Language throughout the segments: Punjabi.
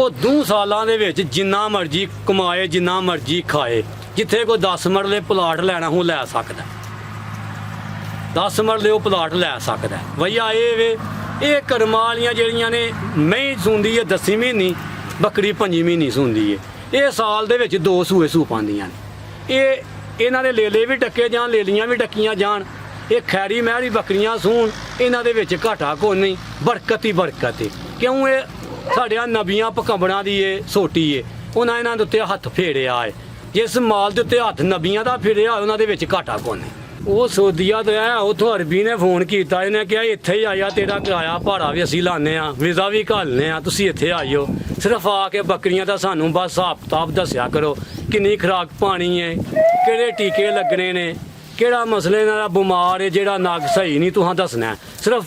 ਉਹ 2 ਸਾਲਾਂ ਦੇ ਵਿੱਚ ਜਿੰਨਾ ਮਰਜ਼ੀ ਕਮਾਏ ਜਿੰਨਾ ਮਰਜ਼ੀ ਖਾਏ। ਜਿੱਥੇ ਕੋਈ 10 ਮਰਲੇ ਪਲਾਟ ਲੈਣਾ ਉਹ ਲੈ ਸਕਦਾ, 10 ਮਰਲੇ ਉਹ ਪਲਾਟ ਲੈ ਸਕਦਾ। ਵਈਆ ਇਹ ਵੇ ਇਹ ਕਰਮਾਂ ਵਾਲੀਆਂ ਜਿਹੜੀਆਂ ਨੇ ਮਹੀਂ ਸੁੰਦੀ ਹੈ 10 ਮਹੀਨੇ, ਬੱਕਰੀ 5 ਮਹੀਨੇ ਸੁੰਦੀ ਹੈ। ਇਹ ਸਾਲ ਦੇ ਵਿੱਚ 2 ਸੂਏ ਸੂ ਪਾਉਂਦੀਆਂ ਨੇ। ਇਹਨਾਂ ਦੇ ਲੇਲੇ ਵੀ ਡੱਕੇ ਜਾਣ, ਲੇਲੀਆਂ ਵੀ ਡੱਕੀਆਂ ਜਾਣ। ਇਹ ਖੈਰੀ ਮਹਿਰੀ ਬੱਕਰੀਆਂ ਸੂਣ, ਇਹਨਾਂ ਦੇ ਵਿੱਚ ਘਾਟਾ ਕੋਈ ਨਹੀਂ, ਬਰਕਤ ਹੀ ਬਰਕਤ ਹੈ। ਕਿਉਂ ਇਹ ਸਾਡਿਆਂ ਨਬੀਆਂ ਪਕੰਬੜਾਂ ਦੀ ਇਹ ਸੋਟੀ ਏ, ਉਹਨਾਂ ਇਹਨਾਂ ਦੇ ਉੱਤੇ ਹੱਥ ਫੇਰਿਆ ਏ। ਜਿਸ ਮਾਲ ਦੇ ਉੱਤੇ ਹੱਥ ਨਬੀਆਂ ਦਾ ਫੇਰਿਆ ਉਹਨਾਂ ਦੇ ਵਿੱਚ ਘਾਟਾ ਕੋਈ ਨਹੀਂ। ਉਹ ਸੋਦੀਆ ਤੋਂ ਹੈ, ਉੱਥੋਂ ਅਰਬੀ ਨੇ ਫੋਨ ਕੀਤਾ, ਇਹਨੇ ਕਿਹਾ ਇੱਥੇ ਹੀ ਆਇਆ, ਤੇਰਾ ਕਿਰਾਇਆ ਭਾੜਾ ਵੀ ਅਸੀਂ ਲਾਉਂਦੇ ਹਾਂ, ਵੀਜ਼ਾ ਵੀ ਘੱਲਨੇ ਆ, ਤੁਸੀਂ ਇੱਥੇ ਆਇਓ। ਸਿਰਫ ਆ ਕੇ ਬੱਕਰੀਆਂ ਦਾ ਸਾਨੂੰ ਬਸ ਹਿਸਾਬ ਕਿਤਾਬ ਦੱਸਿਆ ਕਰੋ, ਕਿੰਨੀ ਖੁਰਾਕ ਪਾਣੀ ਹੈ, ਕਿਹੜੇ ਟੀਕੇ ਲੱਗਣੇ ਨੇ, ਕਿਹੜਾ ਮਸਲੇ ਨਾਲ ਬਿਮਾਰ ਹੈ, ਜਿਹੜਾ ਨਗ ਸਹੀ ਨਹੀਂ ਤੁਹਾਂ ਦੱਸਣਾ। ਸਿਰਫ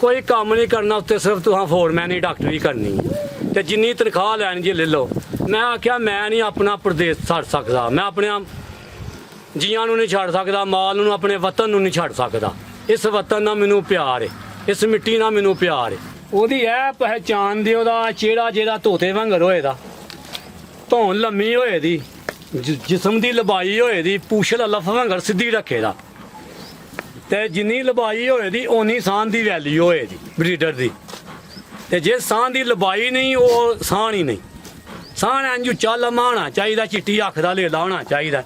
ਕੋਈ ਕੰਮ ਨਹੀਂ ਕਰਨਾ ਉੱਤੇ, ਸਿਰਫ ਤੁਹਾਂ ਫੋਰਮੈਨ ਹੀ ਡਾਕਟਰੀ ਕਰਨੀ ਤੇ ਜਿੰਨੀ ਤਨਖਾਹ ਲੈਣੀ ਜੀ ਲੈ ਲਓ। ਮੈਂ ਆਖਿਆ ਮੈਂ ਨਹੀਂ ਆਪਣਾ ਪ੍ਰਦੇਸ਼ ਛੱਡ ਸਕਦਾ, ਮੈਂ ਆਪਣੇ ਜੀਆਂ ਨੂੰ ਨਹੀਂ ਛੱਡ ਸਕਦਾ, ਮਾਲ ਨੂੰ, ਆਪਣੇ ਵਤਨ ਨੂੰ ਨਹੀਂ ਛੱਡ ਸਕਦਾ। ਇਸ ਵਤਨ ਨਾਲ ਮੈਨੂੰ ਪਿਆਰ ਹੈ, ਇਸ ਮਿੱਟੀ ਨਾਲ ਮੈਨੂੰ ਪਿਆਰ ਹੈ। ਉਹਦੀ ਇਹ ਪਹਿਚਾਣ ਦੀ, ਉਹਦਾ ਚਿਹਰਾ ਜਿਹੜਾ ਤੋਤੇ ਵਾਂਗਰ ਹੋਏ ਦਾ, ਧੌਣ ਲੰਮੀ ਹੋਏ ਦੀ, ਜਿਸਮ ਦੀ ਲੰਬਾਈ ਹੋਏ ਦੀ, ਪੂਛਲ ਲਫ ਵਾਂਗਰ ਸਿੱਧੀ ਰੱਖੇ ਦਾ, ਤੇ ਜਿੰਨੀ ਲੰਬਾਈ ਹੋਏ ਦੀ ਓਨੀ ਸਾਹ ਦੀ ਵੈਲਿਊ ਹੋਏ ਦੀ ਬਰੀਡਰ ਦੀ। ਤੇ ਜੇ ਸਾਹ ਦੀ ਲੰਬਾਈ ਨਹੀਂ, ਉਹ ਸਾਹ ਹੀ ਨਹੀਂ। ਸਾਹ ਇੰਜ ਉੱਚਾ ਲੰਮਾ ਹੋਣਾ ਚਾਹੀਦਾ, ਚਿੱਟੀ ਅੱਖ ਦਾ ਲੇਲਾ ਹੋਣਾ ਚਾਹੀਦਾ,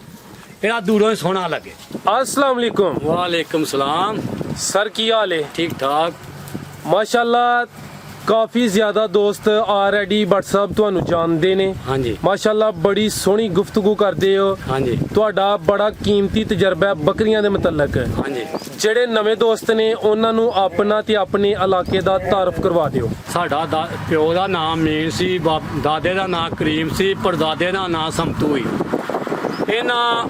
ਇਹਦਾ ਦੂਰੋਂ ਹੀ ਸੋਹਣਾ ਲੱਗੇ। अस्सलाम वालेकुम। वालेकुम सलाम सर की हाल है? ठीक ठाक माशाल्लाह काफ़ी ज़्यादा दोस्त ऑलरेडी WhatsApp ਤੁਹਾਨੂੰ ਜਾਣਦੇ ਨੇ। ਹਾਂਜੀ ਮਾਸ਼ਾਅੱਲਾ ਬੜੀ ਸੋਹਣੀ ਗੁਫ਼ਤਗੂ ਕਰਦੇ ਹੋ। ਹਾਂਜੀ ਤੁਹਾਡਾ ਬੜਾ ਕੀਮਤੀ ਤਜਰਬਾ ਹੈ ਬੱਕਰੀਆਂ ਦੇ ਮੁਤਲਕ। ਹਾਂਜੀ ਜਿਹੜੇ ਨਵੇਂ ਦੋਸਤ ਨੇ ਉਹਨਾਂ ਨੂੰ ਆਪਣਾ ਤੇ ਆਪਣੇ ਇਲਾਕੇ ਦਾ ਤਾਰਫ ਕਰਵਾ ਦਿਓ। ਸਾਡਾ ਪਿਓ ਦਾ ਨਾਮ ਮੀਨ ਸੀ, ਦਾਦੇ ਦਾ ਨਾਮ ਕਰੀਮ ਸੀ, ਪੜਦਾਦੇ ਦਾ ਨਾਮ ਸਮਤੂ ਸੀ। ਇਹਨਾਂ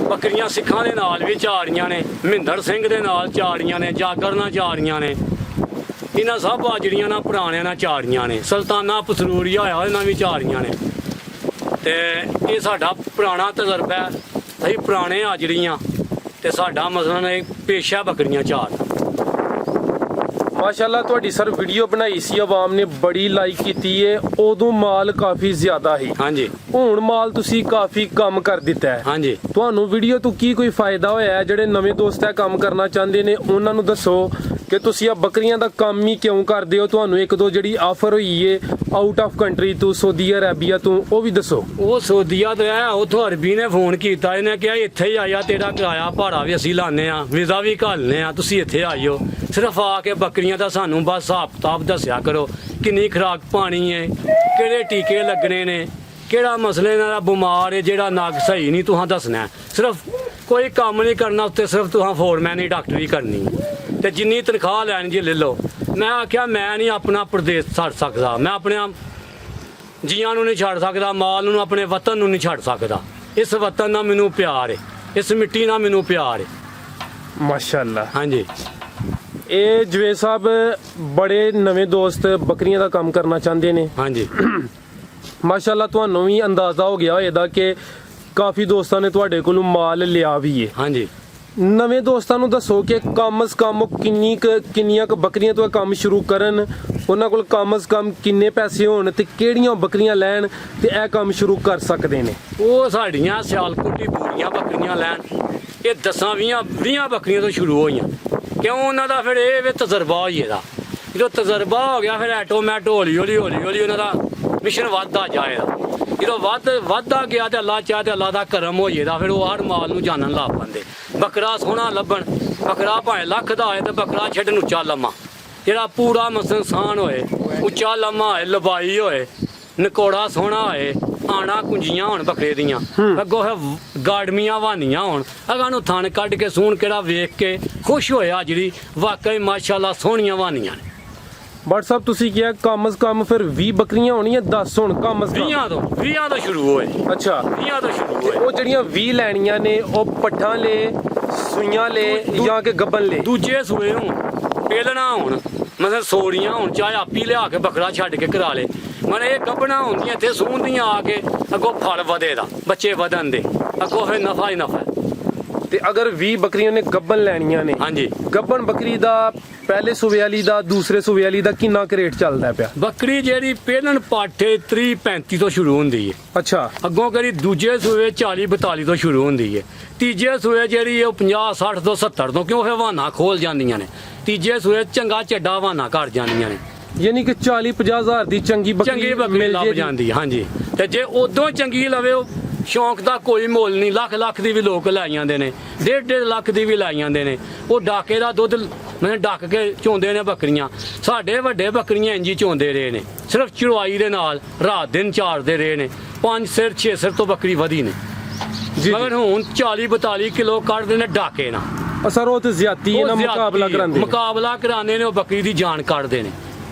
ਬੱਕਰੀਆਂ ਸਿੱਖਾਂ ਦੇ ਨਾਲ ਵੀ ਝਾੜੀਆਂ ਨੇ, ਮਹਿੰਦਰ ਸਿੰਘ ਦੇ ਨਾਲ ਝਾੜੀਆਂ ਨੇ, ਜਾਗਰ ਨਾਲ ਝਾੜੀਆਂ ਨੇ, ਇਹਨਾਂ ਸਭ ਹਾਜਰੀਆਂ ਨਾਲ ਪੁਰਾਣਿਆਂ ਨਾਲ ਝਾੜੀਆਂ ਨੇ, ਸੁਲਤਾਨਾ ਪਸਰੂਰੀਆ ਹੋਇਆ ਉਹਨਾਂ ਵੀ ਝਾੜੀਆਂ ਨੇ। ਤੇ ਇਹ ਸਾਡਾ ਪੁਰਾਣਾ ਤਜਰਬਾ ਹੈ, ਅਸੀਂ ਪੁਰਾਣੇ ਹਾਜਰੀਆਂ ਤੇ ਸਾਡਾ ਮਸਲਨ ਇਹ ਪੇਸ਼ਾ ਬੱਕਰੀਆਂ ਝਾੜ। ਮਾਸ਼ਾਅੱਲਾ ਤੁਹਾਡੀ ਸਰ ਵੀਡੀਓ ਬਣਾਈ ਸੀ, ਆਵਾਮ ਨੇ ਬੜੀ ਲਾਈਕ ਕੀਤੀ ਹੈ। ਉਦੋਂ ਮਾਲ ਕਾਫੀ ਜ਼ਿਆਦਾ ਸੀ, ਹਾਂਜੀ ਹੁਣ ਮਾਲ ਤੁਸੀਂ ਕਾਫੀ ਕਮ ਕਰ ਦਿੱਤਾ ਹੈ। ਹਾਂਜੀ ਤੁਹਾਨੂੰ ਵੀਡੀਓ ਤੋਂ ਕੀ ਕੋਈ ਫਾਇਦਾ ਹੋਇਆ ਹੈ? ਜਿਹੜੇ ਨਵੇਂ ਦੋਸਤ ਹੈ ਕੰਮ ਕਰਨਾ ਚਾਹੁੰਦੇ ਨੇ ਉਹਨਾਂ ਨੂੰ ਦੱਸੋ ਕਿ ਤੁਸੀਂ ਆ ਬੱਕਰੀਆਂ ਦਾ ਕੰਮ ਹੀ ਕਿਉਂ ਕਰਦੇ ਹੋ। ਤੁਹਾਨੂੰ ਇੱਕ ਦੋ ਜਿਹੜੀ ਆਫਰ ਹੋਈ ਏ ਆਊਟ ਆਫ ਕੰਟਰੀ ਤੋਂ, ਸਾਊਦੀ ਅਰੇਬੀਆ ਤੋਂ, ਉਹ ਵੀ ਦੱਸੋ। ਉਹ ਸੋਦੀਆ ਤੋਂ ਹੈ, ਉੱਥੋਂ ਅਰਬੀ ਨੇ ਫੋਨ ਕੀਤਾ, ਇਹਨੇ ਕਿਹਾ ਇੱਥੇ ਹੀ ਆਇਆ, ਤੇਰਾ ਕਿਰਾਇਆ ਭਾੜਾ ਵੀ ਅਸੀਂ ਲਾਉਂਦੇ ਹਾਂ, ਵੀਜ਼ਾ ਵੀ ਘੱਲਨੇ ਆ, ਤੁਸੀਂ ਇੱਥੇ ਆਇਓ। ਸਿਰਫ ਆ ਕੇ ਬੱਕਰੀਆਂ ਦਾ ਸਾਨੂੰ ਬਸ ਹਿਸਾਬ ਕਿਤਾਬ ਦੱਸਿਆ ਕਰੋ, ਕਿੰਨੀ ਖੁਰਾਕ ਪਾਣੀ ਹੈ, ਕਿਹੜੇ ਟੀਕੇ ਲੱਗਣੇ ਨੇ, ਕਿਹੜਾ ਮਸਲੇ ਨਾਲ ਬਿਮਾਰ ਹੈ, ਜਿਹੜਾ ਨਗ ਸਹੀ ਨਹੀਂ ਤੁਹਾਂ ਦੱਸਣਾ। ਸਿਰਫ ਕੋਈ ਕੰਮ ਨਹੀਂ ਕਰਨਾ ਉੱਤੇ, ਸਿਰਫ ਤੁਹਾਂ ਫੋਰਮੈਨ ਹੀ ਡਾਕਟਰੀ ਕਰਨੀ ਤੇ ਜਿੰਨੀ ਤਨਖਾਹ ਲੈਣੀ ਜੀ ਲੈ ਲਓ। ਮੈਂ ਆਖਿਆ ਮੈਂ ਨਹੀਂ ਆਪਣਾ ਪ੍ਰਦੇਸ਼ ਛੱਡ ਸਕਦਾ, ਮੈਂ ਆਪਣੇ ਜੀਆਂ ਨੂੰ ਨਹੀਂ ਛੱਡ ਸਕਦਾ, ਮਾਲ ਨੂੰ, ਆਪਣੇ ਵਤਨ ਨੂੰ ਨਹੀਂ ਛੱਡ ਸਕਦਾ। ਇਸ ਵਤਨ ਨਾਲ ਮੈਨੂੰ ਪਿਆਰ ਹੈ, ਇਸ ਮਿੱਟੀ ਨਾਲ ਮੈਨੂੰ ਪਿਆਰ ਹੈ। ਮਾਸ਼ਾਅੱਲਾ। ਹਾਂਜੀ ਇਹ ਜਵੇਦ ਸਾਹਿਬ ਬੜੇ ਨਵੇਂ ਦੋਸਤ ਬੱਕਰੀਆਂ ਦਾ ਕੰਮ ਕਰਨਾ ਚਾਹੁੰਦੇ ਨੇ। ਹਾਂਜੀ ਮਾਸ਼ਾਅੱਲਾ ਤੁਹਾਨੂੰ ਵੀ ਅੰਦਾਜ਼ਾ ਹੋ ਗਿਆ ਹੋਏਗਾ ਕਿ ਕਾਫੀ ਦੋਸਤਾਂ ਨੇ ਤੁਹਾਡੇ ਕੋਲੋਂ ਮਾਲ ਲਿਆ ਵੀ ਹੈ। ਹਾਂਜੀ ਨਵੇਂ ਦੋਸਤਾਂ ਨੂੰ ਦੱਸੋ ਕਿ ਕਮ ਸ ਕਮ ਕਿੰਨੀਆਂ ਕੁ ਬੱਕਰੀਆਂ ਤੋਂ ਇਹ ਕੰਮ ਸ਼ੁਰੂ ਕਰਨ, ਉਹਨਾਂ ਕੋਲ ਕਮ ਸ ਕਮ ਕਿੰਨੇ ਪੈਸੇ ਹੋਣ ਤੇ ਕਿਹੜੀਆਂ ਬੱਕਰੀਆਂ ਲੈਣ ਤੇ ਇਹ ਕੰਮ ਸ਼ੁਰੂ ਕਰ ਸਕਦੇ ਨੇ। ਉਹ ਸਾਡੀਆਂ ਸਿਆਲਕੋਟੀ ਪੂਰੀਆਂ ਬੱਕਰੀਆਂ ਲੈਣ, ਇਹ 10-20 ਬੱਕਰੀਆਂ ਤੋਂ ਸ਼ੁਰੂ ਹੋਈਆਂ। ਕਿਉਂ ਉਹਨਾਂ ਦਾ ਫਿਰ ਇਹ ਵੀ ਤਜਰਬਾ ਹੋਈ ਇਹਦਾ, ਜਦੋਂ ਤਜਰਬਾ ਹੋ ਗਿਆ ਫਿਰ ਐਟੋਮੈਟੋ ਹੌਲੀ ਹੌਲੀ ਉਹਨਾਂ ਦਾ ਮਿਸ਼ਨ ਵੱਧਦਾ ਜਾਏਗਾ। ਜਦੋਂ ਵੱਧਦਾ ਗਿਆ ਤੇ ਅੱਲਾ ਚਾਹ ਤੇ ਅੱਲਾ ਦਾ ਕਰਮ ਹੋ ਜਾਏਦਾ, ਫਿਰ ਉਹ ਹਰ ਮਾਲ ਨੂੰ ਜਾਣਨ ਲੱਗ ਪੈਂਦੇ। ਬੱਕਰਾ ਸੋਹਣਾ ਲੱਭਣ, ਬੱਕਰਾ ਭਾਵੇਂ ਲੱਖ ਦਾ ਹੋਏ ਤੇ ਬੱਕਰਾ ਛੱਡਣ ਉੱਚਾ ਲੰਮਾ, ਜਿਹੜਾ ਪੂਰਾ ਮਸਨਸਾਨ ਹੋਏ, ਉੱਚਾ ਲੰਮਾ ਹੋਏ, ਲੰਬਾਈ ਹੋਏ, ਨਕੋੜਾ ਸੋਹਣਾ ਹੋਏ, ਆਣਾ ਕੁੰਜੀਆਂ ਹੋਣ ਬੱਕਰੇ ਦੀਆਂ, ਅੱਗੋਂ ਗਾੜਮੀਆਂ ਵਾਨੀਆਂ ਹੋਣ, ਅਗਾਂ ਨੂੰ ਥਣ ਕੱਢ ਕੇ ਸੂਣ ਕਿਹੜਾ ਵੇਖ ਕੇ ਖੁਸ਼ ਹੋਇਆ ਜਿਹੜੀ ਵਾਕਈ ਮਾਸ਼ਾਅੱਲਾ ਸੋਹਣੀਆਂ ਵਾਨੀਆਂ ਨੇ। ਬਟ ਸਾਹਿਬ ਤੁਸੀਂ ਕਿਹਾ ਕਮ ਸ ਕਮ ਫਿਰ 20 ਬੱਕਰੀਆਂ ਹੋਣੀਆਂ, 10 ਹੋਣ ਕਮ ਸ ਕਮ? 20 ਤੋਂ ਸ਼ੁਰੂ ਹੋਏ। ਅੱਛਾ 20 ਤੋਂ ਸ਼ੁਰੂ ਤੇ ਹੋਏ। ਉਹ ਜਿਹੜੀਆਂ 20 ਲੈਣੀਆਂ ਨੇ ਉਹ ਪੱਠਾਂ ਲੈ, ਸੂਈਆਂ ਲੈ ਜਾਂ ਕਿ ਗੱਬਨ ਲੈ? ਦੂਜੇ ਸੂਏ ਹੋਣ, ਪੇਲਣਾ ਹੋਣ, ਮਤਲਬ ਸੋੜੀਆਂ ਹੋਣ, ਚਾਹੇ ਆਪੀ ਲਿਆ ਕੇ ਬੱਕਰਾ ਛੱਡ ਕੇ ਕਰਾ ਲੇ। ਮਨ ਇਹ ਗੱਬਣਾ ਹੁੰਦੀਆਂ ਇੱਥੇ ਸੂਣਦੀਆਂ ਆ ਕੇ, ਅੱਗੋਂ ਫਲ ਵਧੇ ਦਾ, ਬੱਚੇ ਵਧਣ ਦੇ, ਅੱਗੋਂ ਫਿਰ ਨਫਾ ਹੀ ਨਫਾ। ਤੇ ਅਗਰ 20 ਬੱਕਰੀਆਂ ਨੇ ਗੱਬਨ ਲੈਣੀਆਂ ਨੇ, ਹਾਂਜੀ ਗੱਬਨ ਬੱਕਰੀ ਦਾ ਪਹਿਲੇ ਸੂਬੇ ਵਾਲੀ ਦਾ ਦੂਸਰੇ ਸੂਬੇ ਵਾਲੀ ਦਾ ਕਿੰਨਾ ਕੁ ਰੇਟ ਚੱਲਦਾ ਪਿਆ? ਬੱਕਰੀ ਜਿਹੜੀ ਪਹਿਲਣ ਪਾਠੇ 30-35 ਤੋਂ ਸ਼ੁਰੂ ਹੁੰਦੀ ਹੈ, ਅੱਛਾ ਅੱਗੋਂ ਕਰੀ ਦੂਜੇ ਸੂਏ 40-42 ਤੋਂ ਸ਼ੁਰੂ ਹੁੰਦੀ ਹੈ, ਤੀਜੇ ਸੂਏ ਜਿਹੜੀ ਹੈ ਉਹ 50-60 ਤੋਂ 70 ਤੋਂ, ਕਿਉਂ ਫਿਰ ਹਵਾਨਾ ਖੋਲ ਜਾਂਦੀਆਂ ਨੇ, ਤੀਜੇ ਸੂਏ ਚੰਗਾ ਚੱਡਾ ਹਵਾਨਾ ਕਰ ਜਾਂਦੀਆਂ ਨੇ, ਯਾਨੀ ਕਿ 40-50 ਹਜ਼ਾਰ ਦੀ ਚੰਗੀ ਚੰਗੀ ਬੱਕਰੀ ਮਿਲ ਲੱਭ ਜੇ ਜਾਂਦੀ ਹੈ। ਹਾਂਜੀ, ਤੇ ਜੇ ਉਦੋਂ ਚੰਗੀ ਲਵੇ ਉਹ ਸ਼ੌਂਕ ਦਾ ਕੋਈ ਮੁੱਲ ਨਹੀਂ, ਲੱਖ ਦੀ ਵੀ ਲੋਕ ਲੈ ਜਾਂਦੇ ਨੇ, 1.5 ਲੱਖ ਦੀ ਵੀ ਲੈ ਜਾਂਦੇ ਨੇ, ਉਹ ਡਾਕੇ ਦਾ ਦੁੱਧ ਮੈਂ ਡੱਕ ਕੇ ਚੋਂਦੇ ਨੇ ਬੱਕਰੀਆਂ। ਸਾਡੇ ਵੱਡੇ ਬੱਕਰੀਆਂ ਇੰਜੀ ਚੋਂਦੇ ਰਹੇ ਨੇ, ਸਿਰਫ ਚੜਵਾਈ ਦੇ ਨਾਲ ਰਾਤ ਦਿਨ ਚਾਰਦੇ ਰਹੇ ਨੇ, 5 ਸਿਰ 6 ਸਿਰ ਤੋਂ ਬੱਕਰੀ ਵਧੀ ਨੇ, ਜੀ ਮਗਰ ਹੁਣ 40-42 ਕਿਲੋ ਕੱਢਦੇ ਨੇ ਡਾਕੇ ਨਾਲ। ਸਰ ਉਹ ਤੇ ਜ਼ਿਆਤੀ ਹੈ ਨਾ, ਉਹ ਮੁਕਾਬਲਾ ਜ਼ਿਆਦਤੀ, ਕਰਾਉਂਦੇ ਮੁਕਾਬਲਾ ਕਰਾਉਂਦੇ ਨੇ, ਉਹ ਬੱਕਰੀ ਦੀ ਜਾਨ ਕੱਢਦੇ ਨੇ,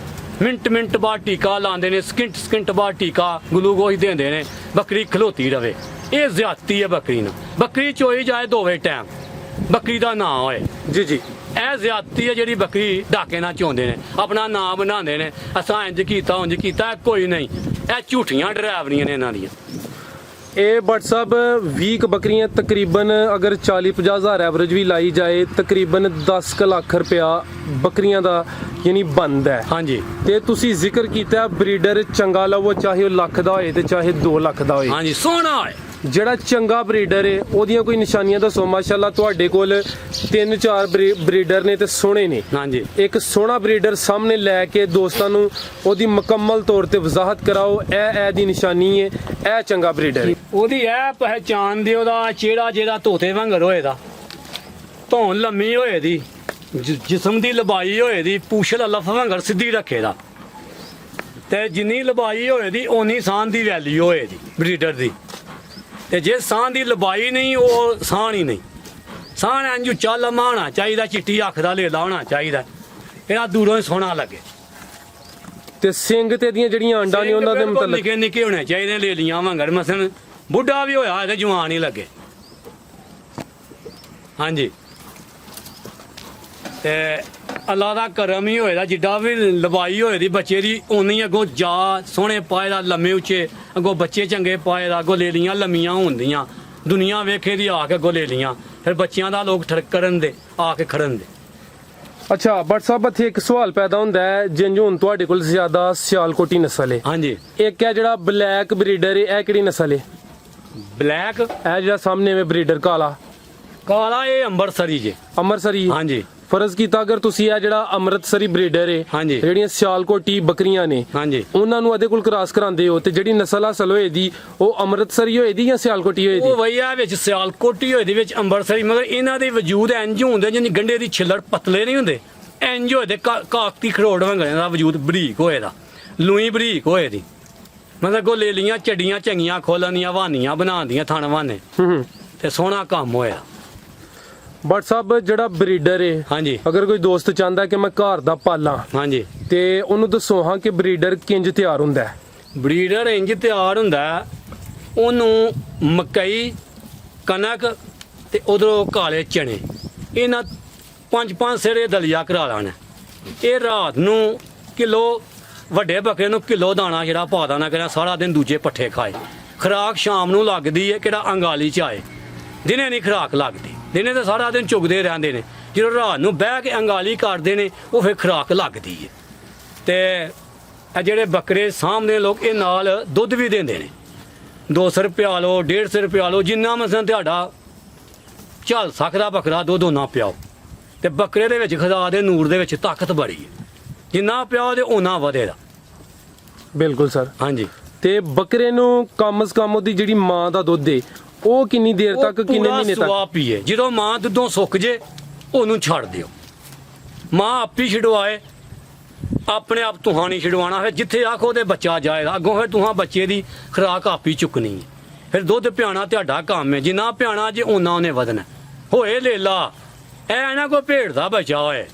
ਮਿੰਟ ਬਾਅਦ ਟੀਕਾ ਲਾਉਂਦੇ ਨੇ, ਸਕਿੰਟ ਬਾਅਦ ਟੀਕਾ ਗਲੂਕੋਜ਼ ਦਿੰਦੇ ਨੇ, ਬੱਕਰੀ ਖਲੋਤੀ ਰਵੇ। ਇਹ ਜ਼ਿਆਦਤੀ ਹੈ ਬੱਕਰੀ ਨਾਲ। ਬੱਕਰੀ ਚੋਈ ਜਾਏ ਦੋਵੇਂ ਟਾਈਮ, ਬੱਕਰੀ ਦਾ ਨਾਂ ਹੋਏ। ਜੀ ਜੀ ਇਹ ਜ਼ਿਆਦਤੀ ਹੈ ਜਿਹੜੀ ਬੱਕਰੀ ਡਾਕੇ ਨਾਲ ਚੋਂਦੇ ਨੇ, ਆਪਣਾ ਨਾਂ ਬਣਾਉਂਦੇ ਨੇ, ਅਸਾਂ ਇੰਜ ਕੀਤਾ ਉਂਝ ਕੀਤਾ, ਕੋਈ ਨਹੀਂ, ਇਹ ਝੂਠੀਆਂ ਡਰਾਈਵਰੀਆਂ ਨੇ ਇਹਨਾਂ ਦੀਆਂ। ਇਹ ਬਟ ਸਾਹਿਬ 20 ਕੁ ਬੱਕਰੀਆਂ ਤਕਰੀਬਨ ਅਗਰ 40-50 ਹਜ਼ਾਰ ਐਵਰੇਜ ਵੀ ਲਾਈ ਜਾਏ, ਤਕਰੀਬਨ 10 ਕੁ ਲੱਖ ਰੁਪਇਆ ਬੱਕਰੀਆਂ ਦਾ ਯਾਨੀ ਬਣਦਾ ਹੈ। ਹਾਂਜੀ ਤੇ ਤੁਸੀਂ ਜ਼ਿਕਰ ਕੀਤਾ ਬਰੀਡਰ ਚੰਗਾ ਲਵੋ, ਚਾਹੇ ਉਹ ਲੱਖ ਦਾ ਹੋਏ ਤੇ ਚਾਹੇ 2 ਲੱਖ ਦਾ ਹੋਏ। ਹਾਂਜੀ, ਸੋਹਣਾ ਹੈ ਜਿਹੜਾ ਚੰਗਾ ਬਰੀਡਰ ਹੈ ਉਹਦੀਆਂ ਕੋਈ ਨਿਸ਼ਾਨੀਆਂ ਦੱਸੋ। ਮਾਸ਼ਾਅੱਲਾ ਤੁਹਾਡੇ ਕੋਲ 3-4 ਬਰੀਡਰ ਨੇ ਤੇ ਸੋਹਣੇ ਨੇ। ਹਾਂਜੀ, ਇੱਕ ਸੋਹਣਾ ਬਰੀਡਰ ਸਾਹਮਣੇ ਲੈ ਕੇ ਦੋਸਤਾਂ ਨੂੰ ਉਹਦੀ ਮੁਕੰਮਲ ਤੌਰ ਤੇ ਵਜ਼ਾਹਤ ਕਰਾਓ, ਇਹ ਦੀ ਨਿਸ਼ਾਨੀ ਹੈ, ਇਹ ਚੰਗਾ ਬਰੀਡਰ ਹੈ। ਉਹਦੀ ਇਹ ਪਹਿਚਾਣ ਦੀ, ਉਹਦਾ ਚਿਹਰਾ ਜਿਹੜਾ ਤੋਤੇ ਵਾਂਗਰ ਹੋਏ ਦਾ, ਧੌਣ ਲੰਮੀ ਹੋਏ ਦੀ, ਜਿਸਮ ਦੀ ਲੰਬਾਈ ਹੋਏ ਦੀ, ਪੂਛਲ ਅਲਫ ਵਾਂਗਰ ਸਿੱਧੀ ਰੱਖੇ ਦਾ, ਤੇ ਜਿੰਨੀ ਲੰਬਾਈ ਹੋਏ ਦੀ ਓਨੀ ਸਾਹ ਦੀ ਵੈਲਿਊ ਹੋਏ ਦੀ ਬਰੀਡਰ ਦੀ। ਤੇ ਜੇ ਸਾਹ ਦੀ ਲੰਬਾਈ ਨਹੀਂ, ਉਹ ਸਾਹ ਹੀ ਨਹੀਂ। ਸਾਹ ਇੰਜ ਉੱਚਾ ਲੰਮਾ ਹੋਣਾ ਚਾਹੀਦਾ, ਚਿੱਟੀ ਅੱਖ ਦਾ ਲੇਲਾ ਹੋਣਾ ਚਾਹੀਦਾ, ਇਹਦਾ ਦੂਰੋਂ ਹੀ ਸੋਹਣਾ ਲੱਗੇ। ਤੇ ਸਿੰਘ ਤੇ ਦੀਆਂ ਜਿਹੜੀਆਂ ਅੰਡਾਂ ਨੇ ਉਹਨਾਂ ਦੇ ਮੁਤਲਕ ਨਿੱਕੇ ਨਿੱਕੇ ਹੋਣੇ ਚਾਹੀਦੇ, ਲੇਲੀਆਂ ਵਾਂਗਰ, ਮਸਲਨ ਬੁੱਢਾ ਵੀ ਹੋਇਆ ਤੇ ਜਵਾਨ ਹੀ ਲੱਗੇ। ਹਾਂਜੀ, ਤੇ ਅੱਲਾ ਦਾ ਕਰਮ ਹੀ ਹੋਏਦਾ, ਜਿੱਡਾ ਵੀ ਲੰਬਾਈ ਹੋਏ ਦੀ ਬੱਚੇ ਦੀ, ਉਨੀ ਅੱਗੋਂ ਜਾ ਸੋਹਣੇ ਪਾਏ ਦਾ, ਲੰਮੇ ਉੱਚੇ, ਅੱਗੋਂ ਬੱਚੇ ਚੰਗੇ ਪਾਏ ਦਾ, ਅੱਗੋਂ ਲੇਲੀਆਂ ਲੰਮੀਆਂ ਹੁੰਦੀਆਂ, ਦੁਨੀਆ ਵੇਖੇ ਦੀ ਆ ਕੇ ਅੱਗੋਂ ਲੇਲੀਆਂ, ਫਿਰ ਬੱਚਿਆਂ ਦਾ ਲੋਕ ਕਰਨ ਦੇ ਆ ਕੇ ਖੜਨ ਦੇ। ਅੱਛਾ ਬਟ ਸਾਹਿਬ ਇੱਥੇ ਇੱਕ ਸਵਾਲ ਪੈਦਾ ਹੁੰਦਾ ਹੈ, ਜਿੰਜ ਹੁਣ ਤੁਹਾਡੇ ਕੋਲ ਜ਼ਿਆਦਾ ਸਿਆਲਕੋਟੀ ਨਸਲ ਹੈ, ਹਾਂਜੀ, ਇੱਕ ਹੈ ਜਿਹੜਾ ਬਲੈਕ ਬਰੀਡਰ ਹੈ, ਇਹ ਕਿਹੜੀ ਨਸਲ ਹੈ? ਬਲੈਕ, ਇਹ ਜਿਹੜਾ ਸਾਹਮਣੇ ਵੇ ਬਰੀਡਰ ਕਾਲਾ ਇਹ ਅੰਮ੍ਰਿਤਸਰੀ ਜੇ। ਅੰਮ੍ਰਿਤਸਰੀ। ਹਾਂਜੀ, ਫਰਜ਼ ਕੀਤਾ ਅਗਰ ਤੁਸੀਂ ਇਹ ਜਿਹੜਾ ਅੰਮ੍ਰਿਤਸਰੀ ਬਰੀਡਰ ਹੈ, ਹਾਂਜੀ, ਜਿਹੜੀਆਂ ਸਿਆਲਕੋਟੀ ਬੱਕਰੀਆਂ ਨੇ, ਹਾਂਜੀ, ਉਹਨਾਂ ਨੂੰ ਇਹਦੇ ਕੋਲ ਕ੍ਰਾਸ ਕਰਾਉਂਦੇ ਹੋ, ਤੇ ਜਿਹੜੀ ਨਸਲ ਹਾਸਲ ਹੋਏ ਦੀ ਉਹ ਅੰਮ੍ਰਿਤਸਰੀ ਹੋਏ ਦੀ ਜਾਂ ਸਿਆਲਕੋਟੀ ਹੋਏ ਦੀ? ਉਹ ਵਈਆ ਵਿੱਚ ਸਿਆਲਕੋਟੀ ਹੋਏ ਦੀ, ਵਿੱਚ ਅੰਮ੍ਰਿਤਸਰੀ, ਮਗਰ ਇਹਨਾਂ ਦੇ ਵਜੂਦ ਇੰਜ ਹੁੰਦੇ ਜਿਵੇਂ ਗੰਡੇ ਦੀ ਛਿੱਲੜ ਪਤਲੇ ਨਹੀਂ ਹੁੰਦੇ, ਇੰਜ ਹੋਏ ਦੇ, ਕਾਕਤੀ ਖਰੋੜ ਵਾਂਗਰ ਦਾ ਵਜੂਦ ਬਰੀਕ ਹੋਏ ਦਾ, ਲੂਈ ਬਰੀਕ ਹੋਏ ਦੀ, ਮਤਲਬ ਕੋ ਲੈ ਲੀਆਂ ਚੱਡੀਆਂ ਚੰਗੀਆਂ ਖੋਲਣ ਦੀਆਂ, ਵਾਨੀਆਂ ਬਣਾਉਣ ਦੀਆਂ, ਥਣ ਵਾਨੇ, ਤੇ ਸੋਹਣਾ ਕੰਮ ਹੋਇਆ। ਬਟ ਸਾਹਿਬ ਜਿਹੜਾ ਬਰੀਡਰ ਹੈ, ਹਾਂਜੀ, ਅਗਰ ਕੋਈ ਦੋਸਤ ਚਾਹੁੰਦਾ ਕਿ ਮੈਂ ਘਰ ਦਾ ਪਾਲਾਂ, ਹਾਂਜੀ, ਤੇ ਉਹਨੂੰ ਦੱਸੋ ਹਾਂ ਕਿ ਬਰੀਡਰ ਕਿੰਜ ਤਿਆਰ ਹੁੰਦਾ ਹੈ? ਬਰੀਡਰ ਇੰਜ ਤਿਆਰ ਹੁੰਦਾ, ਉਹਨੂੰ ਮਕਈ, ਕਣਕ ਤੇ ਉਧਰੋਂ ਕਾਲੇ ਚਣੇ, ਇਹਨਾਂ 5-5 ਸਿਰੇ ਦਲੀਆ ਕਰਾ ਲੈਣਾ। ਇਹ ਰਾਤ ਨੂੰ ਕਿਲੋ, ਵੱਡੇ ਬੱਕਰੇ ਨੂੰ ਕਿਲੋ ਦਾਣਾ ਜਿਹੜਾ ਪਾ ਦੇਣਾ, ਕਿਹੜਾ ਸਾਰਾ ਦਿਨ ਦੂਜੇ ਪੱਠੇ ਖਾਏ। ਖੁਰਾਕ ਸ਼ਾਮ ਨੂੰ ਲੱਗਦੀ ਹੈ, ਕਿਹੜਾ ਅੰਗਾਲੀ ਚ ਆਏ, ਦਿਨੇ ਨਹੀਂ ਖੁਰਾਕ ਲੱਗਦੀ, ਦਿਨੇ ਤਾਂ ਸਾਰਾ ਦਿਨ ਚੁਗਦੇ ਰਹਿੰਦੇ ਨੇ, ਜਦੋਂ ਰਾਤ ਨੂੰ ਬਹਿ ਕੇ ਅੰਗਾਲੀ ਕਰਦੇ ਨੇ ਉਹ ਫਿਰ ਖੁਰਾਕ ਲੱਗਦੀ ਹੈ। ਤੇ ਇਹ ਜਿਹੜੇ ਬੱਕਰੇ ਸਾਹਮਣੇ ਲੋਕ, ਇਹ ਨਾਲ ਦੁੱਧ ਵੀ ਦਿੰਦੇ ਨੇ, 200 ਰੁਪਇਆ ਲਓ, 150 ਰੁਪਇਆ ਲਓ, ਜਿੰਨਾ ਮਸਲ ਤੁਹਾਡਾ ਚੱਲ ਸਕਦਾ ਬੱਕਰਾ ਦੁੱਧ ਉਹਨਾਂ ਪਿਆਓ। ਤੇ ਬੱਕਰੇ ਦੇ ਵਿੱਚ ਖੁਦਾ ਦੇ ਨੂਰ ਦੇ ਵਿੱਚ ਤਾਕਤ ਬੜੀ ਹੈ, ਜਿੰਨਾ ਪਿਆਓ ਤੇ ਉਹਨਾਂ ਵਧੇਗਾ। ਬਿਲਕੁਲ ਸਰ। ਹਾਂਜੀ, ਤੇ ਬੱਕਰੇ ਨੂੰ ਕਮ ਸੇ ਕਮ ਉਹਦੀ ਜਿਹੜੀ ਮਾਂ ਦਾ ਦੁੱਧ ਹੈ ਉਹ ਕਿੰਨੀ ਦੇਰ ਤੱਕ, ਕਿੰਨੇ ਮਹੀਨੇ ਤੱਕ? ਸੁਆ ਪੀਏ, ਜਦੋਂ ਮਾਂ ਦੁੱਧੋਂ ਸੁੱਕ ਜੇ ਉਹਨੂੰ ਛੱਡ ਦਿਓ, ਮਾਂ ਆਪੀ ਛਡਵਾਏ, ਆਪਣੇ ਆਪ ਤੁਹਾਂ ਨਹੀਂ ਛਡਵਾਣਾ, ਫਿਰ ਜਿੱਥੇ ਆਖੋ ਤੇ ਬੱਚਾ ਜਾਏਗਾ, ਅੱਗੋਂ ਫਿਰ ਤੁਹਾਂ ਬੱਚੇ ਦੀ ਖੁਰਾਕ ਆਪੀ ਚੁੱਕਣੀ ਹੈ, ਫਿਰ ਦੁੱਧ ਪਿਆਣਾ ਤੁਹਾਡਾ ਕੰਮ ਹੈ, ਜਿੰਨਾ ਪਿਆਣਾ ਜੇ ਉਹਨਾਂ ਉਹਨੇ ਵਧਣਾ। ਹੋਏ ਲੇਲਾ, ਇਹ ਨਾ ਕੋਈ ਭੇਡ ਦਾ ਬੱਚਾ ਹੋਏ,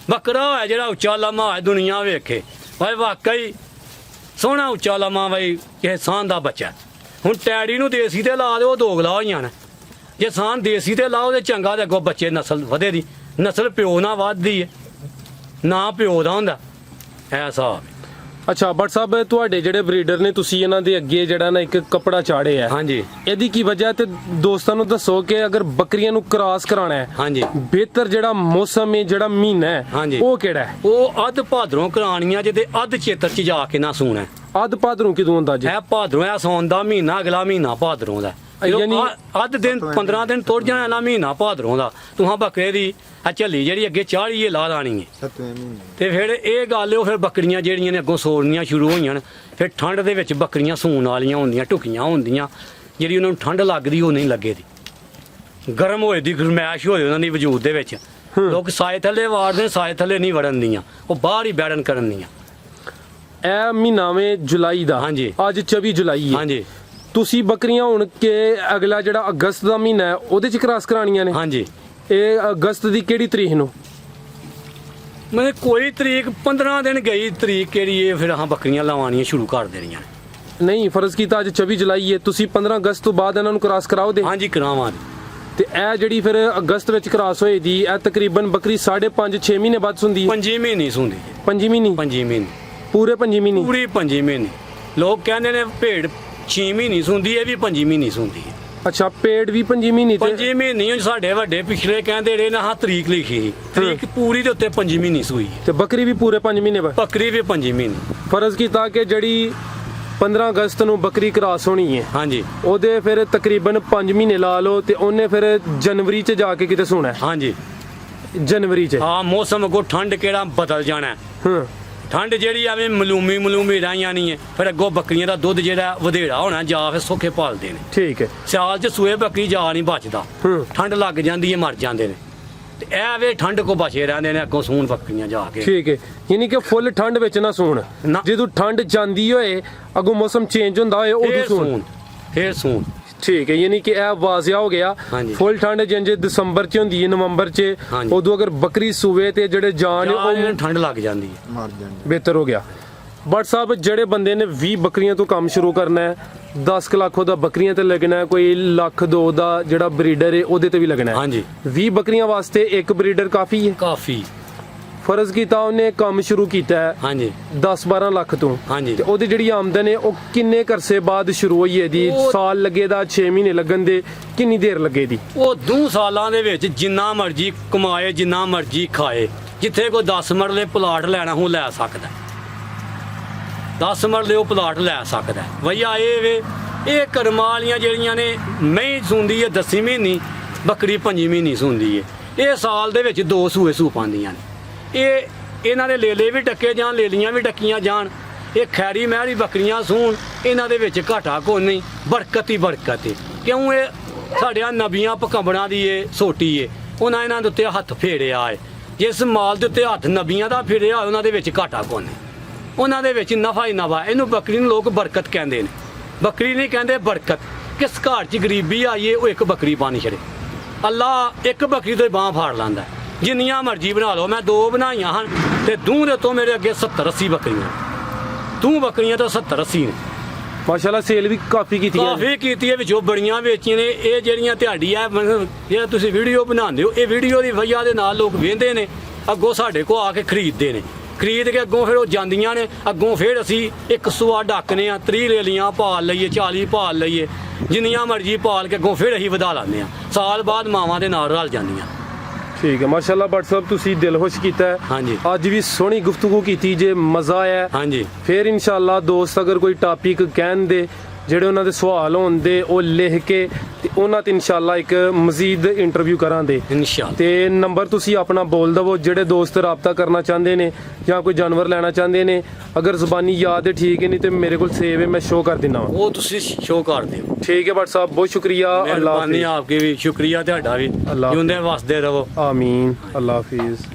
ਬੱਕਰਾ ਹੋਇਆ ਜਿਹੜਾ ਉੱਚਾ ਲੰਮਾ ਹੋਇਆ, ਦੁਨੀਆ ਵੇਖੇ ਭਾਈ ਵਾਕਈ ਸੋਹਣਾ ਉੱਚਾ ਲੰਮਾ, ਬਈ ਕਿਸੇ ਸਾਨ ਦਾ ਬੱਚਾ। ਹੁਣ ਟੈਡੀ ਨੂੰ ਦੇਸੀ ਤੇ ਲਾ ਦਿਓ, ਉਹ ਦੋਗਲਾ ਹੋਈਆਂ ਨੇ, ਜੇ ਸਾਨ ਦੇਸੀ ਤੇ ਲਾਓ ਤੇ ਚੰਗਾ, ਤੇ ਅੱਗੋਂ ਬੱਚੇ ਨਸਲ ਵਧੇ ਦੀ, ਨਸਲ ਪਿਓ ਨਾਲ ਵੱਧਦੀ ਹੈ, ਨਾ ਪਿਓ ਦਾ ਹੁੰਦਾ, ਐਸਾ। ਅੱਛਾ ਬਟ ਸਾਹਿਬ ਤੁਹਾਡੇ ਜਿਹੜੇ ਬਰੀਡਰ ਨੇ ਤੁਸੀਂ ਇਹਨਾਂ ਦੇ ਅੱਗੇ ਜਿਹੜਾ ਨਾ ਇੱਕ ਕੱਪੜਾ ਚਾੜਿਆ ਹੈ ਹਾਂਜੀ ਇਹਦੀ ਕੀ ਵਜ੍ਹਾ ਤੇ ਦੋਸਤਾਂ ਨੂੰ ਦੱਸੋ ਕਿ ਅਗਰ ਬੱਕਰੀਆਂ ਨੂੰ ਕ੍ਰਾਸ ਕਰਾਉਣਾ ਹੈ ਹਾਂਜੀ ਬਿਹਤਰ ਜਿਹੜਾ ਮੌਸਮ ਹੈ ਜਿਹੜਾ ਮਹੀਨਾ ਹੈ ਹਾਂਜੀ। ਉਹ ਕਿਹੜਾ ਹੈ? ਉਹ ਅੱਧ ਭਾਦਰੋਂ ਕਰਾਣੀਆਂ ਜਿਹਦੇ ਅੱਧ ਚੇਤਰ ਚ ਜਾ ਕੇ ਨਾ ਸੂਣਾ ਅੱਧ ਭਾਦਰੋਂ ਕਿਦੋਂ ਹੁੰਦਾ ਜੀ? ਇਹ ਭਾਦਰੋਂ ਆ ਸੌਣ ਦਾ ਮਹੀਨਾ ਅਗਲਾ ਮਹੀਨਾ ਭਾਦਰੋਂ ਦਾ ਯਾਨੀ- ਅੱਧ ਦਿਨ 15 ਦਿਨ ਤੁਰ ਜਾਣਾ ਨਾ ਮਹੀਨਾ ਭਾਦਰੋਂ ਦਾ ਤੁਹਾਂ ਬੱਕਰੇ ਦੀ ਆ ਝੱਲੀ ਜਿਹੜੀ ਅੱਗੇ ਚਾੜੀ ਇਹ ਲਾ ਲਾਣੀ ਹੈ 7ਵੇਂ ਮਹੀਨੇ ਤੇ ਫਿਰ ਇਹ ਗੱਲ ਉਹ ਫਿਰ ਬੱਕਰੀਆਂ ਜਿਹੜੀਆਂ ਨੇ ਅੱਗੋਂ ਸੋਣੀਆਂ ਸ਼ੁਰੂ ਹੋਈਆਂ ਨੇ ਫਿਰ ਠੰਡ ਦੇ ਵਿੱਚ ਬੱਕਰੀਆਂ ਸੂਣ ਵਾਲੀਆਂ ਹੁੰਦੀਆਂ ਢੁਕੀਆਂ ਹੁੰਦੀਆਂ ਜਿਹੜੀ ਉਹਨਾਂ ਨੂੰ ਠੰਡ ਲੱਗਦੀ ਉਹ ਨਹੀਂ ਲੱਗੇਦੀ ਗਰਮ ਹੋਏ ਦੀ ਗਰਮੈਸ਼ ਹੋਏ ਉਹਨਾਂ ਦੀ ਵਜੂਦ ਦੇ ਵਿੱਚ ਲੋਕ ਸਾਏ ਥੱਲੇ ਵਾੜਦੇ ਸਾਏ ਥੱਲੇ ਨਹੀਂ ਵੜਨ ਦੀਆਂ ਉਹ ਬਾਹਰ ਹੀ ਬੈਠਣ ਕਰਨ ਦੀਆਂ ਇਹ ਮਹੀਨਾਵੇਂ ਜੁਲਾਈ ਦਾ ਹਾਂਜੀ। ਅੱਜ 24 ਜੁਲਾਈ ਹੈ ਹਾਂਜੀ ਤੁਸੀਂ ਬੱਕਰੀਆਂ ਹੁਣ ਕਿ ਅਗਲਾ ਜਿਹੜਾ ਅਗਸਤ ਦਾ ਮਹੀਨਾ ਹੈ ਉਹਦੇ ਚ ਕ੍ਰਾਸ ਕਰਾਣੀਆਂ ਨੇ ਹਾਂਜੀ ਇਹ ਅਗਸਤ ਦੀ ਕਿਹੜੀ ਤਰੀਕ ਨੂੰ? ਮੈਂ ਕੋਈ ਤਰੀਕ 15 ਦਿਨ ਗਈ ਤਰੀਕ ਕਿਹੜੀ ਇਹ ਫਿਰ ਹਾਂ ਬੱਕਰੀਆਂ ਲਵਾਉਣੀਆਂ ਸ਼ੁਰੂ ਕਰ ਦੇਣੀਆਂ ਨੇ। ਨਹੀਂ ਫਰਜ਼ ਕੀਤਾ ਅੱਜ 24 ਜੁਲਾਈ ਹੈ ਤੁਸੀਂ 15 ਅਗਸਤ ਤੋਂ ਬਾਅਦ ਇਹਨਾਂ ਨੂੰ ਕ੍ਰਾਸ ਕਰਾਓ ਦੇ ਹਾਂਜੀ ਕਰਾਵਾਂ ਤੇ ਇਹ ਜਿਹੜੀ ਫਿਰ ਅਗਸਤ ਵਿੱਚ ਕ੍ਰਾਸ ਹੋਈ ਦੀ ਇਹ ਤਕਰੀਬਨ ਬੱਕਰੀ 5.5 6 ਮਹੀਨੇ ਬਾਅਦ ਸੁੰਦੀ ਹੈ ਪੰਜੀ ਮਹੀਨੇ ਸੁਣਦੀ ਪੰਜੀ ਮਹੀਨੇ ਪੰਜੀ ਮਹੀਨੇ ਪੂਰੇ ਪੰਜੀ ਮਹੀਨੇ ਪੂਰੀ ਪੰਜੀ ਮਹੀਨੇ ਲੋਕ ਕਹਿੰਦੇ ਨੇ ਭੇਡ 6 ਮਹੀਨੇ ਸੁਣਦੀ ਹੈ ਵੀ ਪੰਜੀ ਮਹੀਨੇ ਸੁਣਦੀ ਹੈ ਅੱਛਾ ਪੇੜ ਵੀ ਪੰਜੀ ਮਹੀਨੇ ਤੇ ਪੰਜੀ ਮਹੀਨੇ ਹੀ ਸਾਡੇ ਵੱਡੇ ਪਿਛਲੇ ਕਹਿੰਦੇ ਰਹੇ ਨਾ ਹਾਂ ਤਰੀਕ ਲਿਖੀ ਸੀ ਤਰੀਕ ਪੂਰੀ ਦੇ ਉੱਤੇ ਪੰਜੀ ਮਹੀਨੇ ਸੂਈ ਹੈ ਤੇ ਬੱਕਰੀ ਵੀ ਪੂਰੇ 5 ਮਹੀਨੇ ਬਾਅਦ ਬੱਕਰੀ ਵੀ ਪੰਜੀ ਮਹੀਨੇ ਫਰਜ਼ ਕੀਤਾ ਕਿ ਜਿਹੜੀ 15 ਅਗਸਤ ਨੂੰ ਬੱਕਰੀ ਕ੍ਰਾਸ ਹੋਣੀ ਹੈ ਹਾਂਜੀ ਉਹਦੇ ਫਿਰ ਤਕਰੀਬਨ 5 ਮਹੀਨੇ ਲਾ ਲਓ ਤੇ ਉਹਨੇ ਫਿਰ ਜਨਵਰੀ 'ਚ ਜਾ ਕੇ ਕਿਤੇ ਸੋਣਾ ਹੈ ਹਾਂਜੀ ਜਨਵਰੀ 'ਚ ਹਾਂ ਮੌਸਮ ਅੱਗੋਂ ਠੰਡ ਕਿਹੜਾ ਬਦਲ ਜਾਣਾ ਹੈ। ਹਾਂ ਠੰਡ ਜਿਹੜੀ ਆਵੇਂ ਮਲੂਮੀ ਰਾਈਆਂ ਨਹੀਂ ਹੈ ਫਿਰ ਅੱਗੋਂ ਬੱਕਰੀਆਂ ਦਾ ਦੁੱਧ ਜਿਹੜਾ ਵਧੇੜਾ ਹੋਣਾ ਜਾ ਫਿਰ ਸੁੱਕੇ ਭਾਲਦੇ ਨੇ ਠੀਕ ਹੈ ਸਿਆਲ 'ਚ ਸੂਏ ਬੱਕਰੀ ਜਾ ਨਹੀਂ ਬਚਦਾ ਹੂੰ ਠੰਡ ਲੱਗ ਜਾਂਦੀ ਹੈ ਮਰ ਜਾਂਦੇ ਨੇ ਤੇ ਇਹ ਵੇ ਠੰਡ ਕੋ ਬਚੇ ਰਹਿੰਦੇ ਨੇ ਅੱਗੋਂ ਸੂਣ ਬੱਕਰੀਆਂ ਜਾ ਕੇ ਠੀਕ ਹੈ ਯਾਨੀ ਕਿ ਫੁੱਲ ਠੰਡ ਵਿੱਚ ਨਾ ਸੋਣ ਨਾ। ਜਦੋਂ ਠੰਡ ਜਾਂਦੀ ਹੋਏ ਅੱਗੋਂ ਮੌਸਮ ਚੇਂਜ ਹੁੰਦਾ ਹੋਏ ਉਦੋਂ ਫੇਰ ਸੋਣ ਸੂਣ ਫੇਰ ਸੂਣ ਠੀਕ ਹੈ ਯਾਨੀ ਕਿ ਇਹ ਵਾਜ਼ਿਆ ਹੋ ਗਿਆ ਹਾਂਜੀ। ਫੁੱਲ ਠੰਡ ਜਿੰਜ ਦਸੰਬਰ 'ਚ ਹੁੰਦੀ ਹੈ ਨਵੰਬਰ 'ਚ ਹਾਂਜੀ। ਉਦੋਂ ਅਗਰ ਬੱਕਰੀ ਸੂਵੇ ਤੇ ਜਿਹੜੇ ਜਾਨ ਜਾਂ ਉਹ ਇਹਨਾਂ ਨੂੰ ਠੰਡ ਲੱਗ ਜਾਂਦੀ ਹੈ ਮਰ ਜਾਂਦੇ ਬਿਹਤਰ ਹੋ ਗਿਆ ਬਟ ਸਾਹਿਬ ਜਿਹੜੇ ਬੰਦੇ ਨੇ 20 ਬੱਕਰੀਆਂ ਤੋਂ ਕੰਮ ਸ਼ੁਰੂ ਕਰਨਾ ਹੈ 10 ਕੁ ਲੱਖ ਉਹਦਾ ਬੱਕਰੀਆਂ ਤੇ ਲੱਗਣਾ ਹੈ ਕੋਈ ਲੱਖ ਦੋ ਦਾ ਜਿਹੜਾ ਬਰੀਡਰ ਹੈ ਉਹਦੇ ਤੇ ਵੀ ਲੱਗਣਾ ਹੈ ਹਾਂਜੀ 20 ਬੱਕਰੀਆਂ ਵਾਸਤੇ ਇੱਕ ਬਰੀਡਰ ਕਾਫੀ ਹੈ ਕਾਫੀ ਫਰਜ਼ ਕੀਤਾ ਉਹਨੇ ਕੰਮ ਸ਼ੁਰੂ ਕੀਤਾ ਹੈ ਹਾਂਜੀ 10-12 ਲੱਖ ਤੋਂ ਹਾਂਜੀ ਤੇ ਉਹਦੀ ਜਿਹੜੀ ਆਮਦਨ ਹੈ ਉਹ ਕਿੰਨੇ ਕਰਸੇ ਬਾਅਦ ਸ਼ੁਰੂ ਹੋਈ ਹੈ ਦੀ ਉਹ- ਸਾਲ ਲੱਗੇ ਦਾ 6 ਮਹੀਨੇ ਲੱਗਣ ਦੇ ਕਿੰਨੀ ਦੇਰ ਲੱਗੇ ਦੀ ਉਹ 2 ਸਾਲਾਂ ਦੇ ਵਿੱਚ ਜਿੰਨਾ ਮਰਜ਼ੀ ਕਮਾਏ ਜਿੰਨਾ ਮਰਜ਼ੀ ਖਾਏ ਜਿੱਥੇ ਕੋਈ 10 ਮਰਲੇ ਪਲਾਟ ਲੈਣਾ ਉਹ ਲੈ ਸਕਦਾ 10 ਮਰਲੇ ਉਹ ਪਲਾਟ ਲੈ ਸਕਦਾ ਵਈਆ ਇਹ ਵੇ ਇਹ ਕਰਮਾਂ ਵਾਲੀਆਂ ਜਿਹੜੀਆਂ ਨੇ ਮਹੀਂ ਸੁੰਦੀ ਹੈ 10 ਮਹੀਨੀ ਬੱਕਰੀ 5 ਮਹੀਨੀ ਸੁੰਦੀ ਹੈ ਇਹ ਸਾਲ ਦੇ ਵਿੱਚ 2 ਸੂਏ ਸੂ ਪਾਉਂਦੀਆਂ ਨੇ ਇਹਨਾਂ ਦੇ ਲੇਲੇ ਵੀ ਡੱਕੇ ਜਾਣ ਲੇਲੀਆਂ ਵੀ ਡੱਕੀਆਂ ਜਾਣ ਇਹ ਖੈਰੀ ਮਹਿਰੀ ਬੱਕਰੀਆਂ ਸੂਣ ਇਹਨਾਂ ਦੇ ਵਿੱਚ ਘਾਟਾ ਕੋਈ ਨਹੀਂ ਬਰਕਤ ਹੀ ਬਰਕਤ ਹੈ ਕਿਉਂ ਇਹ ਸਾਡਿਆਂ ਨਬੀਆਂ ਪਕੰਬੜਾਂ ਦੀ ਇਹ ਸੋਟੀ ਏ ਉਹਨਾਂ ਇਹਨਾਂ ਦੇ ਉੱਤੇ ਹੱਥ ਫੇੜਿਆ ਏ ਜਿਸ ਮਾਲ ਦੇ ਉੱਤੇ ਹੱਥ ਨਬੀਆਂ ਦਾ ਫੇੜਿਆ ਉਹਨਾਂ ਦੇ ਵਿੱਚ ਘਾਟਾ ਕੋਈ ਨਹੀਂ ਉਹਨਾਂ ਦੇ ਵਿੱਚ ਨਫਾ ਹੀ ਨਫਾ ਇਹਨੂੰ ਬੱਕਰੀ ਨੂੰ ਲੋਕ ਬਰਕਤ ਕਹਿੰਦੇ ਨੇ ਬੱਕਰੀ ਨਹੀਂ ਕਹਿੰਦੇ ਬਰਕਤ ਕਿਸ ਘਰ 'ਚ ਗਰੀਬੀ ਆਈਏ ਉਹ ਇੱਕ ਬੱਕਰੀ ਪਾਣੀ ਛੜੇ ਅੱਲਾ ਇੱਕ ਬੱਕਰੀ ਤੋਂ ਬਾਹ ਫਾੜ ਲੈਂਦਾ ਜਿੰਨੀਆਂ ਮਰਜ਼ੀ ਬਣਾ ਲਓ ਮੈਂ 2 ਬਣਾਈਆਂ ਹਨ ਤੇ ਦੂੰ ਦੇ ਤੋਂ ਮੇਰੇ ਅੱਗੇ 70-80 ਬੱਕਰੀਆਂ ਤੂੰ ਬੱਕਰੀਆਂ ਤਾਂ 70-80 ਨੇ ਮਾਸ਼ਾਅੱਲਾ ਸੇਲ ਵੀ ਕਾਫੀ ਕੀਤੀ ਹੈ ਕਾਫੀ ਕੀਤੀ ਹੈ ਵਿੱਚੋਂ ਬੜੀਆਂ ਵੇਚੀਆਂ ਨੇ ਇਹ ਜਿਹੜੀਆਂ ਤੁਹਾਡੀ ਆ ਜਿਹੜਾ ਤੁਸੀਂ ਵੀਡੀਓ ਬਣਾਉਂਦੇ ਹੋ ਇਹ ਵੀਡੀਓ ਦੀ ਵਜ੍ਹਾ ਦੇ ਨਾਲ ਲੋਕ ਵੇਖਦੇ ਨੇ ਅੱਗੋਂ ਸਾਡੇ ਕੋਲ ਆ ਕੇ ਖਰੀਦਦੇ ਨੇ ਖਰੀਦ ਕੇ ਅੱਗੋਂ ਫਿਰ ਉਹ ਜਾਂਦੀਆਂ ਨੇ ਅੱਗੋਂ ਫਿਰ ਅਸੀਂ ਇੱਕ ਸੂਆ ਡੱਕਨੇ ਆ 30 ਲੈ ਲੀਆਂ ਪਾਲ ਲਈਏ 40 ਪਾਲ ਲਈਏ ਜਿੰਨੀਆਂ ਮਰਜ਼ੀ ਪਾਲ ਕੇ ਅੱਗੋਂ ਫਿਰ ਅਸੀਂ ਵਧਾ ਲੈਂਦੇ ਆ ਸਾਲ ਬਾਅਦ ਮਾਵਾਂ ਦੇ ਨਾਲ ਰਲ ਜਾਂਦੀਆਂ ਠੀਕ ਹੈ ਮਾਸ਼ਾਅੱਲਾ ਭੱਟ ਸਾਹਿਬ ਤੁਸੀਂ ਦਿਲ ਖੁਸ਼ ਕੀਤਾ ਹੈ ਹਾਂਜੀ ਅੱਜ ਵੀ ਸੋਹਣੀ ਗੁਫ਼ਤਗੂ ਕੀਤੀ ਜੇ ਮਜ਼ਾ ਆਇਆ ਹਾਂਜੀ ਫਿਰ ਇਨਸ਼ਾਅੱਲਾ ਦੋਸਤ ਅਗਰ ਕੋਈ ਟਾਪਿਕ ਕਹਿਣ ਦੇ ਜਿਹੜੇ ਉਹਨਾਂ ਦੇ ਸਵਾਲ ਹੋਣ ਦੇ ਉਹ ਲਿਖ ਕੇ ਤੇ ਉਹਨਾਂ ਤੇ ਇਨਸ਼ਾਅੱਲਾ ਇੱਕ ਮਜ਼ੀਦ ਇੰਟਰਵਿਊ ਕਰਾਂਗੇ ਇਨਸ਼ਾਅੱਲਾ ਤੇ ਨੰਬਰ ਤੁਸੀਂ ਆਪਣਾ ਬੋਲ ਦਵੋ ਜਿਹੜੇ ਦੋਸਤ ਰਾਬਤਾ ਕਰਨਾ ਚਾਹੁੰਦੇ ਨੇ ਜਾਂ ਕੋਈ ਜਾਨਵਰ ਲੈਣਾ ਚਾਹੁੰਦੇ ਨੇ ਅਗਰ ਜ਼ੁਬਾਨੀ ਯਾਦ ਹੈ ਠੀਕ ਹੈ ਨਹੀਂ ਤੇ ਮੇਰੇ ਕੋਲ ਸੇਵ ਹੈ ਮੈਂ ਸ਼ੋਅ ਕਰ ਦਿੰਦਾ ਉਹ ਤੁਸੀਂ ਸ਼ੋਅ ਕਰ ਦਿਓ ਠੀਕ ਹੈ ਭੱਟ ਸਾਹਿਬ ਬਹੁਤ ਸ਼ੁਕਰੀਆ ਅੱਲਾਹ ਮਿਹਰਬਾਨੀ ਹਾਫਿਜ਼ ਆਪਕੇ ਵੀ ਸ਼ੁਕਰੀਆ ਤੁਹਾਡਾ ਵੀ ਅੱਲਾਹ ਜਿਉਂਦੇ ਵਸਦੇ ਰਹੋ ਆਮੀਨ ਅੱਲਾਹ ਹਾਫਿਜ਼